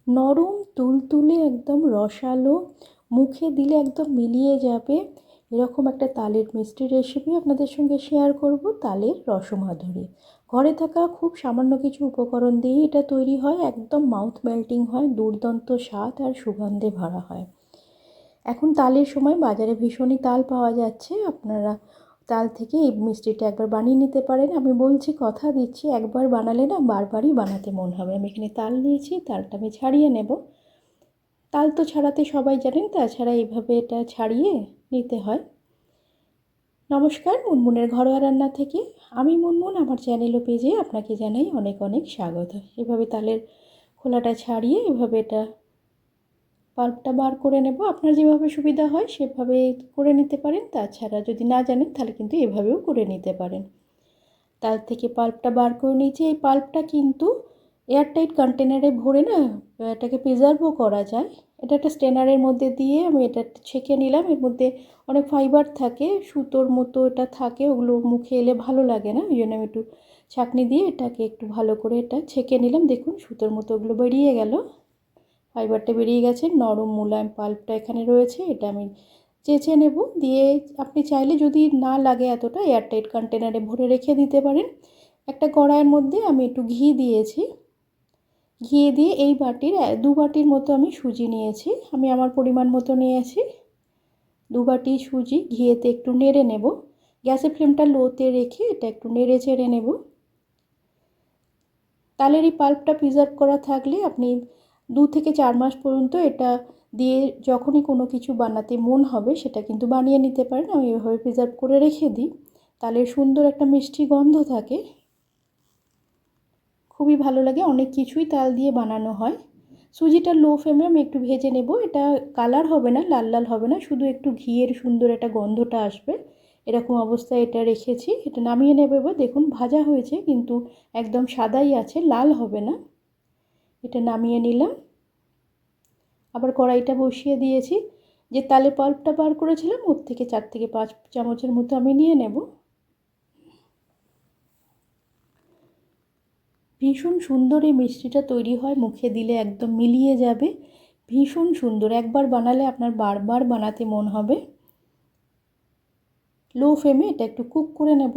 নরম তুলতুলে একদম রসালো, মুখে দিলে একদম মিলিয়ে যাবে এরকম একটা তালের মিষ্টির রেসিপি আপনাদের সঙ্গে শেয়ার করব। তালের রসমাধুরী ঘরে থাকা খুব সামান্য কিছু উপকরণ দিয়ে এটা তৈরি হয়, একদম মাউথ মেল্টিং হয়, দুর্দান্ত স্বাদ আর সুগন্ধে ভরা হয়। এখন তালের সময় বাজারে ভীষণই তাল পাওয়া যাচ্ছে, আপনারা তাল থেকে এই মিষ্টিটা একবার বানিয়ে নিতে পারেন। আমি বলছি, কথা দিচ্ছি, একবার বানালে না বারবারই বানাতে মন হবে। আমি এখানে তাল নিয়েছি, তালটা আমি ছাড়িয়ে নেব। তাল তো ছাড়াতে সবাই জানেন, তাছাড়া এইভাবে এটা ছাড়িয়ে নিতে হয়। নমস্কার, মুনমুনের ঘরোয়া রান্না থেকে আমি মুনমুন, আমার চ্যানেল ও পেজে আপনাকে জানাই অনেক অনেক স্বাগত। এভাবে তালের খোলাটা ছাড়িয়ে এভাবে এটা পাল্পটা বার করে নেব। আপনার যেভাবে সুবিধা হয় সেভাবে করে নিতে পারেন, তাছাড়া যদি না জানেন তাহলে কিন্তু এভাবেও করে নিতে পারেন। তার থেকে পাল্পটা বার করে নিয়েছি। এই পাল্পটা কিন্তু এয়ারটাইট কন্টেনারে ভরে না এটাকে প্রিজার্ভও করা যায়। এটা একটা স্ট্রেনারের মধ্যে দিয়ে আমি এটা ছেঁকে নিলাম। এর মধ্যে অনেক ফাইবার থাকে, সুতোর মতো এটা থাকে, ওগুলো মুখে এলে ভালো লাগে না, ওই জন্য আমি একটু ছাঁকনি দিয়ে এটাকে একটু ভালো করে এটা ছেঁকে নিলাম। দেখুন সুতোর মতো ওগুলো বেরিয়ে গেল, ফাইবারটা বেরিয়ে গেছে। নরম মোলায়েম পাল্পটা এখানে রয়েছে, এটা আমি চেঁচে নেব। দিয়ে আপনি চাইলে যদি না লাগে এতটা, এয়ারটাইট কন্টেনারে ভরে রেখে দিতে পারেন। একটা কড়াইয়ের মধ্যে আমি একটু ঘি দিয়েছি, ঘি দিয়ে এই বাটির 2 বাটির মতো আমি সুজি নিয়েছি। আমি আমার পরিমাণ মতো নিয়েছি 2 বাটি সুজি। ঘিয়েতে একটু নেড়ে নেব, গ্যাসের ফ্লেমটা লোতে রেখে এটা একটু নেড়ে চেড়ে নেব। তালের এই পাল্পটা প্রিজার্ভ করা থাকলে আপনি 2 থেকে 4 মাস পর্যন্ত এটা দিয়ে যখনই কোনো কিছু বানাতে মন হবে সেটা কিন্তু বানিয়ে নিতে পারেন। আমি এভাবে প্রিজার্ভ করে রেখে দিই। তালের সুন্দর একটা মিষ্টি গন্ধ থাকে, খুবই ভালো লাগে। অনেক কিছুই তাল দিয়ে বানানো হয়। সুজিটা লো ফ্লেমে আমি একটু ভেজে নেব। এটা কালার হবে না, লাল লাল হবে না, শুধু একটু ঘিয়ের সুন্দর একটা গন্ধটা আসবে, এরকম অবস্থায় এটা রেখেছি। এটা নামিয়ে নেব এবার। দেখুন ভাজা হয়েছে কিন্তু একদম সাদাই আছে, লাল হবে না। এটা নামিয়ে নিলাম। আবার কড়াইটা বসিয়ে দিয়েছি। যে তালের পাল্পটা বার করেছিলাম ওর থেকে 4 থেকে 5 চামচের মতো আমি নিয়ে নেব। ভীষণ সুন্দর এই মিষ্টিটা তৈরি হয়, মুখে দিলে একদম মিলিয়ে যাবে, ভীষণ সুন্দর। একবার বানালে আপনার বারবার বানাতে মন হবে। লো ফ্লেমে এটা একটু কুক করে নেব।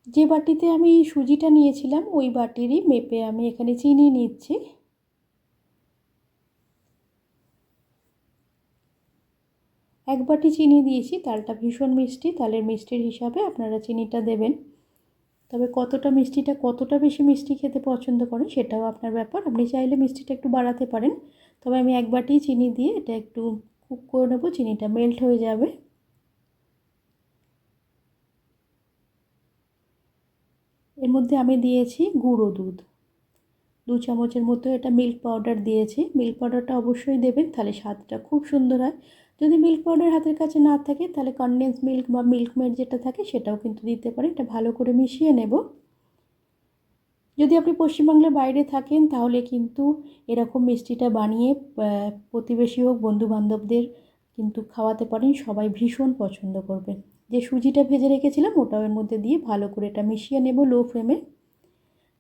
যে বাটিতে আমি সুজিটা নিয়েছিলাম ওই বাটিরই মেপে আমি এখানে চিনি নিচ্ছি। এক বাটি চিনি দিয়েছি। তালটা ভীষণ মিষ্টি, তালের মিষ্টির হিসাবে আপনারা চিনিটা দেবেন। তবে কতটা বেশি মিষ্টি খেতে পছন্দ করেন সেটাও আপনার ব্যাপার, আপনি চাইলে মিষ্টিটা একটু বাড়াতে পারেন। তবে আমি 1 বাটি চিনি দিয়ে এটা একটু কুক করে নেব, চিনিটা মেল্ট হয়ে যাবে। এর মধ্যে আমি দিয়েছি গুঁড়ো দুধ 2 চামচের মতো, এটা মিল্ক পাউডার দিয়েছি। মিল্ক পাউডারটা অবশ্যই দেবেন, তাহলে স্বাদটা খুব সুন্দর হয়। যদি মিল্ক পাউডার হাতের কাছে না থাকে তাহলে কনডেন্স মিল্ক বা মিল্কমেড যেটা থাকে সেটাও কিন্তু দিতে পারেন। এটা ভালো করে মিশিয়ে নেব। যদি আপনি পশ্চিমবাংলার বাইরে থাকেন তাহলে কিন্তু এরকম মিষ্টিটা বানিয়ে প্রতিবেশী হোক বন্ধুবান্ধবদের কিন্তু খাওয়াতে পারেন, সবাই ভীষণ পছন্দ করবে। যে সুজিটা ভেজে রেখেছিলাম ওটাও এর মধ্যে দিয়ে ভালো করে এটা মিশিয়ে নেব লো ফ্লেমে।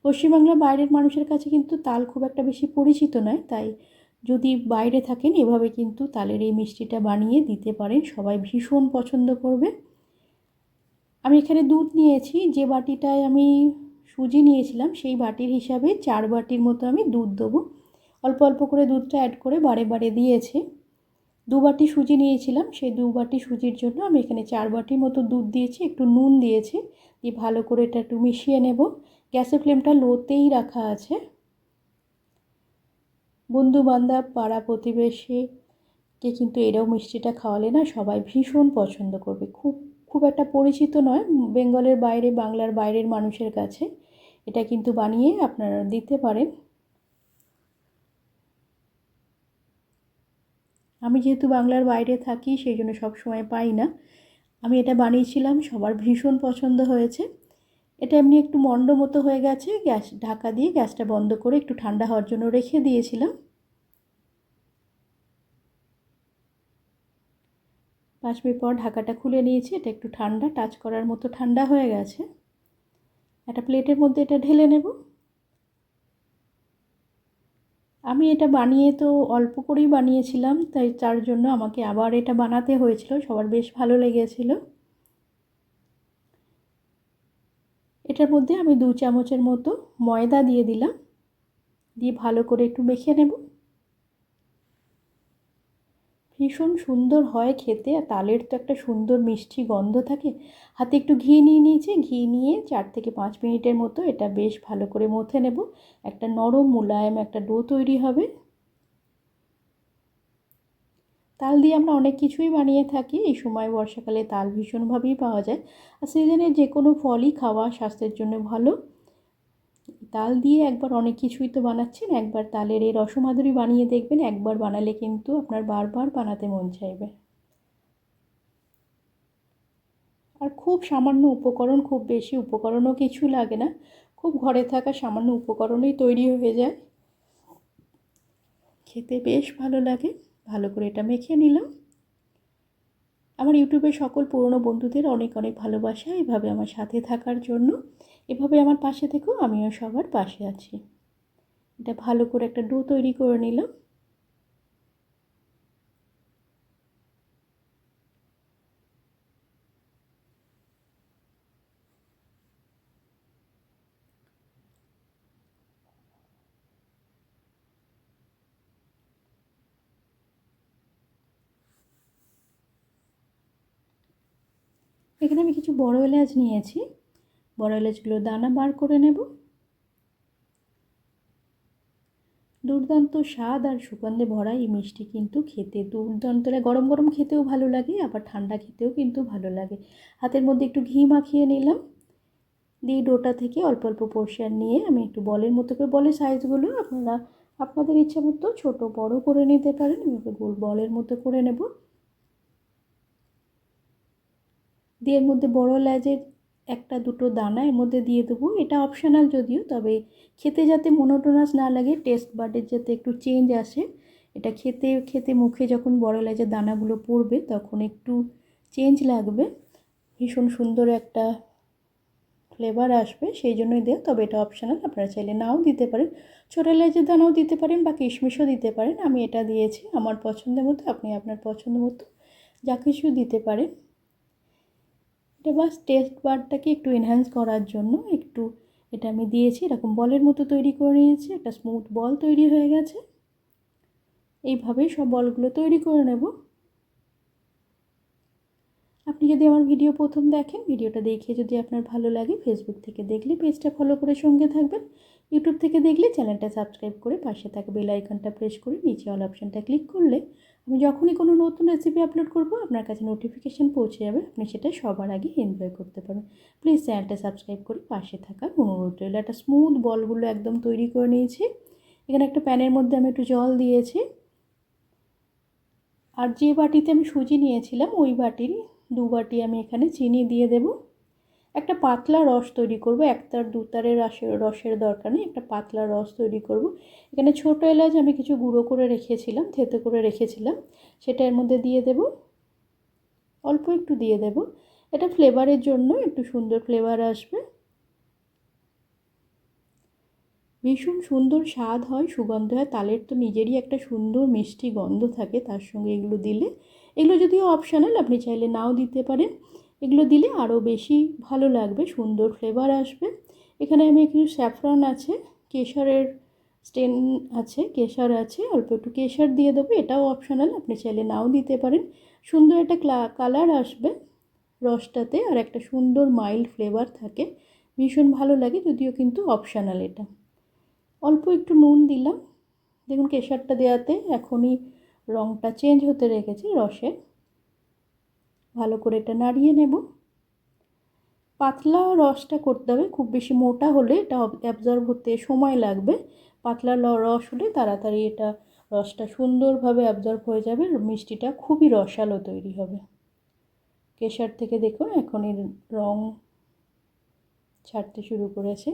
পশ্চিমবাংলার বাইরের মানুষের কাছে কিন্তু তাল খুব একটা বেশি পরিচিত নয়, তাই যদি বাইরে থাকেন এভাবে কিন্তু তালের এই মিষ্টিটা বানিয়ে দিতে পারেন, সবাই ভীষণ পছন্দ করবে। আমি এখানে দুধ নিয়েছি, যে বাটিটায় আমি সুজি নিয়েছিলাম সেই বাটির হিসাবে 4 বাটির মতো আমি দুধ দেবো। অল্প অল্প করে দুধটা অ্যাড করে বারে বারে দিয়েছি। 2 বাটি সুজি নিয়েছিলাম, সেই 2 বাটি সুজির জন্য আমি এখানে 4 বাটির মতো দুধ দিয়েছি। একটু নুন দিয়েছি, দিয়ে ভালো করে এটা একটু মিশিয়ে নেব। গ্যাসের ফ্লেমটা লোতেই রাখা আছে। বন্ধু বান্ধব পাড়া প্রতিবেশীকে কিন্তু এরকম মিষ্টিটা খাওয়ালে না সবাই ভীষণ পছন্দ করবে। খুব একটা পরিচিত নয় বেঙ্গলের বাইরে, বাংলার বাইরের মানুষের কাছে। এটা কিন্তু বানিয়ে আপনারা দিতে পারেন। আমি যেহেতু বাংলার বাইরে থাকি সেই জন্য সবসময় পাই না। আমি এটা বানিয়েছিলাম, সবার ভীষণ পছন্দ হয়েছে। এটা এমনি একটু মন্ড মতো হয়ে গেছে, গ্যাস ঢাকা দিয়ে গ্যাসটা বন্ধ করে একটু ঠান্ডা হওয়ার জন্য রেখে দিয়েছিলাম। 5 মিনিট পর ঢাকাটা খুলে নিয়েছি। এটা একটু ঠান্ডা, টাচ করার মতো ঠান্ডা হয়ে গেছে। একটা প্লেটের মধ্যে এটা ঢেলে নেব। আমি এটা বানিয়ে তো অল্প করেই বানিয়েছিলাম, তাই তার জন্য আমাকে আবার এটা বানাতে হয়েছিল। সবার বেশ ভালো লেগেছিল। এটার মধ্যে আমি 2 চামচের মতো ময়দা দিয়ে দিলাম, দিয়ে ভালো করে একটু মেখে নেব। ভীষণ সুন্দর হয় খেতে, আর তালের তো একটা সুন্দর মিষ্টি গন্ধ থাকে। হাতে একটু ঘি নিয়ে নিয়েছি, ঘি নিয়ে 4 থেকে 5 মিনিটের মতো এটা বেশ ভালো করে মথে নেব। একটা নরম মোলায়েম একটা ডো তৈরি হবে। তাল দিয়ে আমরা অনেক কিছুই বানিয়ে থাকি। এই সময় বর্ষাকালে তাল ভীষণভাবেই পাওয়া যায়, আর সিজনের যে কোনো ফলই খাওয়া স্বাস্থ্যের জন্য ভালো। তাল দিয়ে একবার অনেক কিছুই তো বানাচ্ছেন, একবার তালের এই রসমাধুরি বানিয়ে দেখবেন। একবার বানালে কিন্তু আপনার বারবার বানাতে মন চাইবে। আর খুব সামান্য উপকরণ, খুব বেশি উপকরণও কিছু লাগে না, খুব ঘরে থাকা সামান্য উপকরণেই তৈরি হয়ে যায়। খেতে বেশ ভালো লাগে। ভালো করে এটা মেখে নিলাম। আমার ইউটিউবের সকল পুরনো বন্ধুদের অনেক অনেক ভালোবাসা এভাবে আমার সাথে থাকার জন্য। এভাবে আমার পাশে থেকেও আমিও সবার পাশে আছি। এটা ভালো করে একটা ডো তৈরি করে নিলাম। এখানে আমি কিছু বড় এলাচ নিয়েছি, বড় এলাচগুলো দানা বার করে নেব। দুর্দান্ত স্বাদ আর সুগন্ধে ভরা এই মিষ্টি কিন্তু খেতে দুর্দান্ত লাগে। গরম গরম খেতেও ভালো লাগে, আবার ঠান্ডা খেতেও কিন্তু ভালো লাগে। হাতের মধ্যে একটু ঘি মাখিয়ে নিলাম, দিয়ে ডোটা থেকে অল্প অল্প পোর্শন নিয়ে আমি একটু বলের মতো করে, বলের সাইজগুলো আপনারা আপনাদের ইচ্ছা মতো ছোটো বড়ো করে নিতে পারেন। এভাবে গোল বলের মতো করে নেব। দিয়ে এর মধ্যে বড় এলাচের 1-2 দানা এর মধ্যে দিয়ে দেবো। এটা অপশনাল যদিও, তবে খেতে যাতে মনোটোনাস না লাগে, টেস্ট বাডের যাতে একটু চেঞ্জ আসে, এটা খেতে খেতে মুখে যখন বড় এলাচের দানাগুলো পড়বে তখন একটু চেঞ্জ লাগবে, ভীষণ সুন্দর একটা ফ্লেভার আসবে, সেই জন্যই দেওয়া। তবে এটা অপশনাল, আপনারা চাইলে নাও দিতে পারেন। ছোটো এলাচের দানাও দিতে পারেন বা কিশমিশও দিতে পারেন। আমি এটা দিয়েছি আমার পছন্দের মতো, আপনি আপনার পছন্দ মতো যা কিছু দিতে পারেন। এটা বাস টেস্ট বারটাকে একটু এনহ্যান্স করার জন্য একটু এটা আমি দিয়েছি। এরকম বলের মতো তৈরি করে নিয়েছি, একটা স্মুথ বল তৈরি হয়ে গেছে। এইভাবেই সব বলগুলো তৈরি করে নেব। আপনি যদি আমার ভিডিও প্রথম দেখেন, ভিডিওটা দেখে যদি আপনার ভালো লাগে, ফেসবুক থেকে দেখলে পেজটা ফলো করে সঙ্গে থাকবেন। ইউটিউব থেকে দেখলে চ্যানেলটা সাবস্ক্রাইব করে পাশে থাকা বেল আইকনটা প্রেস করে নিচে অল অপশানটা ক্লিক করলে আমি যখনই কোনো নতুন রেসিপি আপলোড করব আপনার কাছে নোটিফিকেশান পৌঁছে যাবে, আপনি সেটা সবার আগে এনজয় করতে পারবেন। প্লিজ চ্যানেলটা সাবস্ক্রাইব করে পাশে থাকার অনুরোধ রইল। একটা স্মুথ বলগুলো একদম তৈরি করে নিয়েছি। এখানে একটা প্যানের মধ্যে আমি একটু জল দিয়েছি, আর যে বাটিতে আমি সুজি নিয়েছিলাম ওই বাটির 2 বাটি আমি এখানে চিনি দিয়ে দেব। একটা পাতলা রস তৈরি করব, 1-2 তারের রসের দরকার নেই, একটা পাতলা রস তৈরি করব। এখানে ছোটো এলাচ আমি কিছু গুঁড়ো করে রেখেছিলাম, থেতো করে রেখেছিলাম, সেটা এর মধ্যে দিয়ে দেব। অল্প একটু দিয়ে দেব, এটা ফ্লেভারের জন্য, একটু সুন্দর ফ্লেভার আসবে। ভীষণ সুন্দর স্বাদ হয়, সুগন্ধ হয়। তালের তো নিজেরই একটা সুন্দর মিষ্টি গন্ধ থাকে, তার সঙ্গে এগুলো দিলে, এগুলো যদিও অপশনাল, আপনি চাইলে নাও দিতে পারেন। এগুলো দিলে আরও বেশি ভালো লাগবে, সুন্দর ফ্লেভার আসবে। এখানে আমি কিছু স্যাফরন আছে, কেশরের স্টেন আছে, কেশর আছে, অল্প একটু কেশর দিয়ে দেবো, এটাও অপশনাল, আপনি চাইলে নাও দিতে পারেন। সুন্দর একটা কালার আসবে রসটাতে, আর একটা সুন্দর মাইল্ড ফ্লেভার থাকে, ভীষণ ভালো লাগে, যদিও কিন্তু অপশনাল এটা। অল্প একটু নুন দিলাম, দেখুন কেশরটা দেওয়াতে এখনই রঙটা চেঞ্জ হতে রেখেছে রসের। ভালো করে এটা নাড়িয়ে নেব। পাতলা রসটা করতে হবে, খুব বেশি মোটা হলে এটা অ্যাবজর্ব হতে সময় লাগবে। পাতলা রস হলে তাড়াতাড়ি এটা রসটা সুন্দরভাবে অ্যাবজর্ব হয়ে যাবে, মিষ্টিটা খুবই রসালো তৈরি হবে। কেশর থেকে দেখুন এখন এর রং ছাড়তে শুরু করেছে।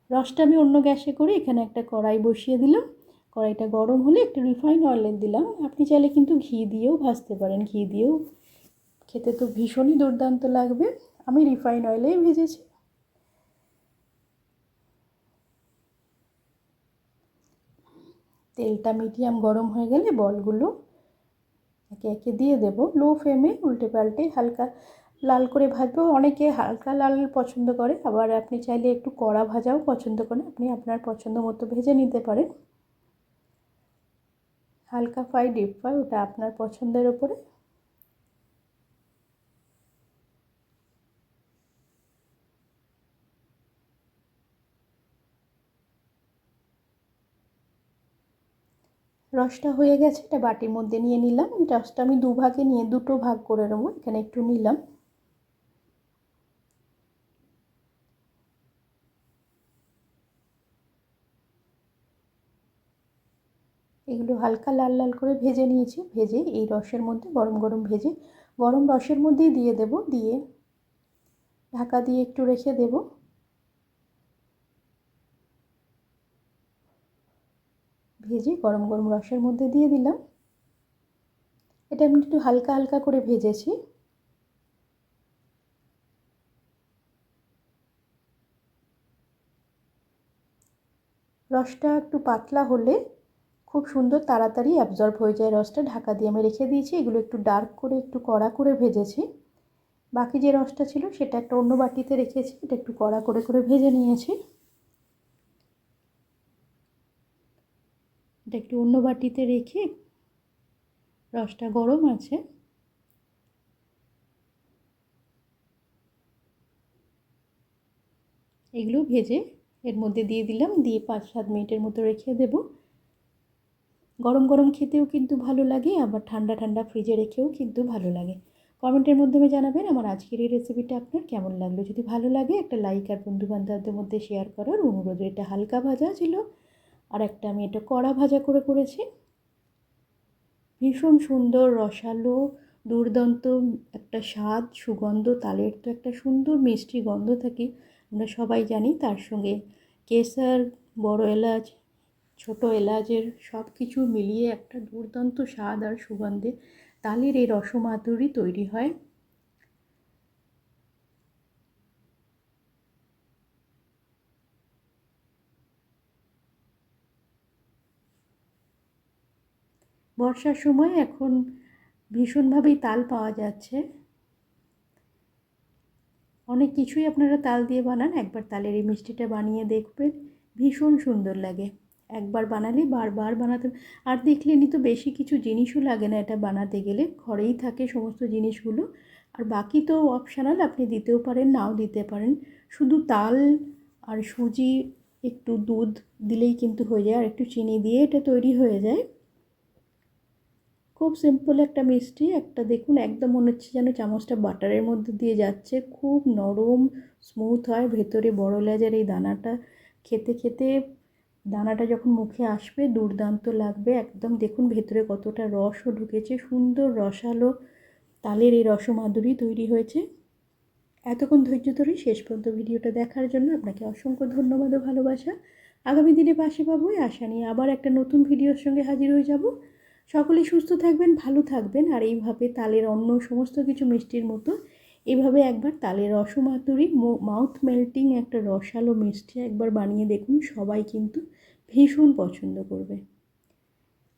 রসটা আমি অন্য গ্যাসে করে এখানে একটা কড়াই বসিয়ে দিলাম। কড়াইটা গরম হলে একটু রিফাইন অয়েল দিলাম, আপনি চাইলে কিন্তু ঘি দিয়েও ভাজতে পারেন, ঘি দিয়েও খেতে তো ভীষণই দুর্দান্ত লাগবে। আমি রিফাইন অয়েলেই ভেজেছি। তেলটা মিডিয়াম গরম হয়ে গেলে বলগুলো একে একে দিয়ে দেব। লো ফ্লেমে উল্টে পাল্টে হালকা লাল করে ভাজবো। অনেকে হালকা লাল পছন্দ করে, আবার আপনি চাইলে একটু কড়া ভাজাও পছন্দ করেন, আপনি আপনার পছন্দ মতো ভেজে নিতে পারেন। হালকা ফ্রাই, ডিপ ফ্রাই, ওটা আপনার পছন্দের ওপরে। রসটা হয়ে গেছে, এটা বাটির মধ্যে নিয়ে নিলাম। এই রসটা আমি দুভাগে নিয়ে দুটো ভাগ করে নেবো। এখানে একটু নিলাম। এগুলো হালকা লাল লাল করে ভেজে নিয়েছি। ভেজে এই রসের মধ্যে গরম গরম ভেজে গরম রসের মধ্যেই দিয়ে দেব। দিয়ে ঢাকা দিয়ে একটু রেখে দেব। ভেজে গরম গরম রসের মধ্যে দিয়ে দিলাম। এটা আমি একটু হালকা হালকা করে ভেজেছি। রসটা একটু পাতলা হলে খুব সুন্দর তাড়াতাড়ি অ্যাবজর্ব হয়ে যায় রসটা। ঢাকা দিয়ে আমি রেখে দিয়েছি। এগুলো একটু ডার্ক করে একটু কড়া করে ভেজেছি। বাকি যে রসটা ছিল সেটা একটা অন্য বাটিতে রেখেছি। এটা একটু কড়া করে করে ভেজে নিয়েছি। এটা একটু অন্য বাটিতে রেখে, রসটা গরম আছে, এগুলো ভেজে এর মধ্যে দিয়ে দিলাম। দিয়ে 5-7 মিনিটের মতো রেখে দেব। গরম গরম খেতেও কিন্তু ভালো লাগে, আবার ঠান্ডা ঠান্ডা ফ্রিজে রেখেও কিন্তু ভালো লাগে। কমেন্টের মাধ্যমে জানাবেন আমার আজকের এই রেসিপিটা আপনার কেমন লাগলো। যদি ভালো লাগে একটা লাইক আর বন্ধুবান্ধবদের মধ্যে শেয়ার করার অনুরোধ। এটা হালকা ভাজা ছিল, আর একটা আমি এটা কড়া ভাজা করে করেছি। ভীষণ সুন্দর রসালো, দুর্দান্ত একটা স্বাদ, সুগন্ধ। তালের তো একটা সুন্দর মিষ্টি গন্ধ থাকে, আমরা সবাই জানি। তার সঙ্গে কেশর, বড় এলাচ, ছোটো এলাচের সব কিছু মিলিয়ে একটা দুর্দান্ত স্বাদ আর সুগন্ধে তালের এই রসমাধুরী তৈরি হয়। বর্ষার সময় এখন ভীষণভাবেই তাল পাওয়া যাচ্ছে। অনেক কিছুই আপনারা তাল দিয়ে বানান, একবার তালের এই মিষ্টিটা বানিয়ে দেখবেন, ভীষণ সুন্দর লাগে। একবার বানালে বারবার বানাতে। আর দেখলেনই তো, বেশি কিছু জিনিসও লাগে না এটা বানাতে গেলে, ঘরেই থাকে সমস্ত জিনিসগুলো। আর বাকি তো অপশনাল, আপনি দিতেও পারেন, নাও দিতে পারেন। শুধু তাল আর সুজি, একটু দুধ দিলেই কিন্তু হয়ে যায়, আর একটু চিনি দিয়ে এটা তৈরি হয়ে যায়। খুব সিম্পল একটা মিষ্টি। একটা দেখুন, একদম মনে হচ্ছে যেন চামচটা বাটারের মধ্যে দিয়ে যাচ্ছে। খুব নরম, স্মুথ হয়। ভেতরে বড় এলাচের এই দানাটা খেতে খেতে, দানাটা যখন মুখে আসবে দুর্দান্ত লাগবে একদম। দেখুন ভেতরে কতটা রসও ঢুকেছে, সুন্দর রসালো তালের এই রসমাধুরী তৈরি হয়েছে। এতক্ষণ ধৈর্য ধরে শেষ পর্যন্ত ভিডিওটা দেখার জন্য আপনাকে অসংখ্য ধন্যবাদ ও ভালোবাসা। আগামী দিনে পাশে পাবো এই আশা নিয়ে আবার একটা নতুন ভিডিওর সঙ্গে হাজির হয়ে যাব। সকলেই সুস্থ থাকবেন, ভালো থাকবেন। আর এইভাবে তালের অন্য সমস্ত কিছু মিষ্টির মতো এইভাবে একবার তালের রসমাধুরী, মাউথ মেল্টিং একটা রসালো মিষ্টি একবার বানিয়ে দেখুন। সবাই কিন্তু ভীষণ পছন্দ করবে।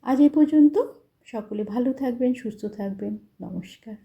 আজ এই পর্যন্ত। সকলে ভালো থাকবেন, সুস্থ থাকবেন। নমস্কার।